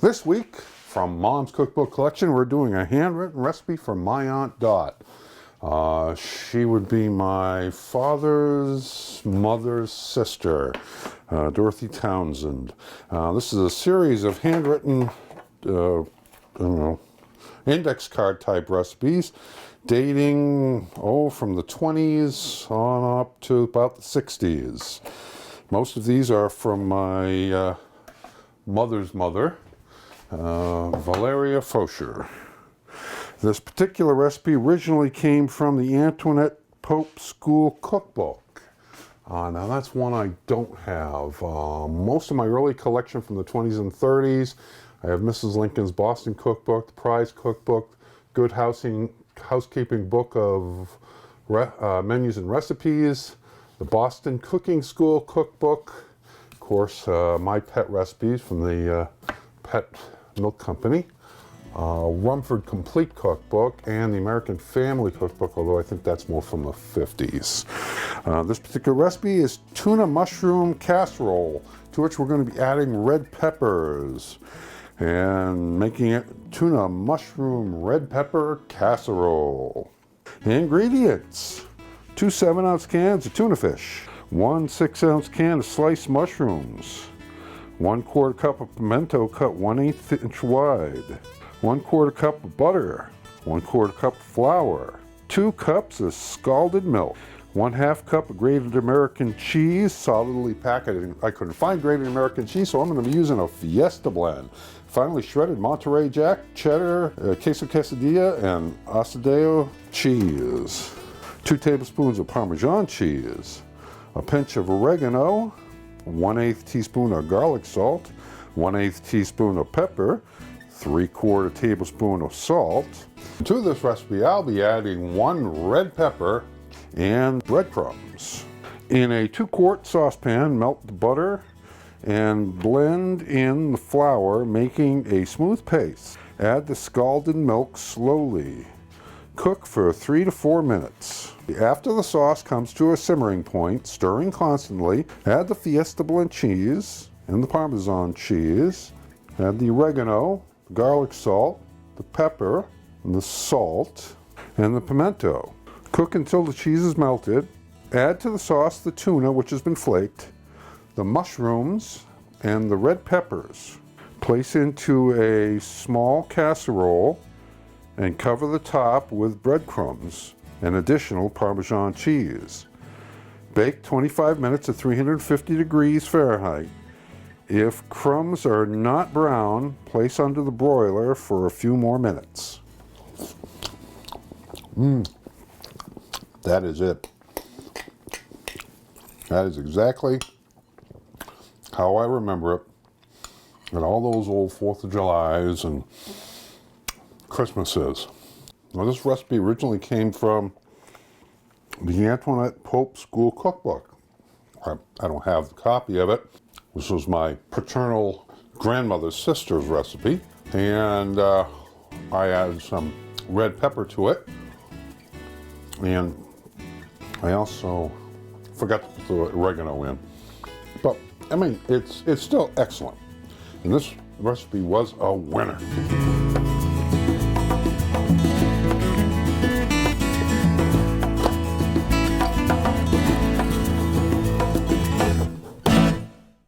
This week, from Mom's Cookbook Collection, we're doing a handwritten recipe from my Aunt Dot. She would be my father's mother's sister, Dorothy Townsend. This is a series of handwritten, I don't know, index card type recipes dating, from the 20s on up to about the 60s. Most of these are from my mother's mother, Valeria Fosher. This particular recipe originally came from the Antoinette Pope School Cookbook. Now that's one I don't have. Most of my early collection from the 20s and 30s, I have Mrs. Lincoln's Boston Cookbook, the Prize Cookbook, Good Housekeeping Book of Menus and Recipes, the Boston Cooking School Cookbook, of course, My Pet Recipes from the Pet Milk Company, Rumford Complete Cookbook, and the American Family Cookbook, although I think that's more from the 50s. This particular recipe is tuna mushroom casserole, to which we're going to be adding red peppers and making it tuna mushroom red pepper casserole. Ingredients: 2 7-ounce cans of tuna fish, 1 6-ounce can of sliced mushrooms, 1/4 cup of pimento cut 1/8 inch wide, 1/4 cup of butter, 1/4 cup of flour, 2 cups of scalded milk, 1/2 cup of grated American cheese, solidly packaged. I couldn't find grated American cheese, so I'm going to be using a Fiesta blend. Finely shredded Monterey Jack, cheddar, queso quesadilla, and asadero cheese. 2 tablespoons of Parmesan cheese, a pinch of oregano, 1/8 teaspoon of garlic salt, 1/8 teaspoon of pepper, 3/4 tablespoon of salt. To this recipe, I'll be adding 1 red pepper and breadcrumbs. In a 2-quart saucepan, melt the butter and blend in the flour, making a smooth paste. Add the scalded milk slowly. Cook for 3 to 4 minutes. After the sauce comes to a simmering point, stirring constantly, add the Fiesta blend cheese and the Parmesan cheese. Add the oregano, the garlic salt, the pepper, and the salt, and the pimento. Cook until the cheese is melted. Add to the sauce the tuna, which has been flaked, the mushrooms, and the red peppers. Place into a small casserole and cover the top with breadcrumbs and additional Parmesan cheese. Bake 25 minutes at 350 degrees Fahrenheit. If crumbs are not brown, place under the broiler for a few more minutes. That is it. That is exactly how I remember it. And all those old 4th of Julys and Christmases. Now, this recipe originally came from the Antoinette Pope School Cookbook. I don't have the copy of it. This was my paternal grandmother's sister's recipe. And I added some red pepper to it. And I also forgot to put the oregano in. But, I mean, it's still excellent. And this recipe was a winner.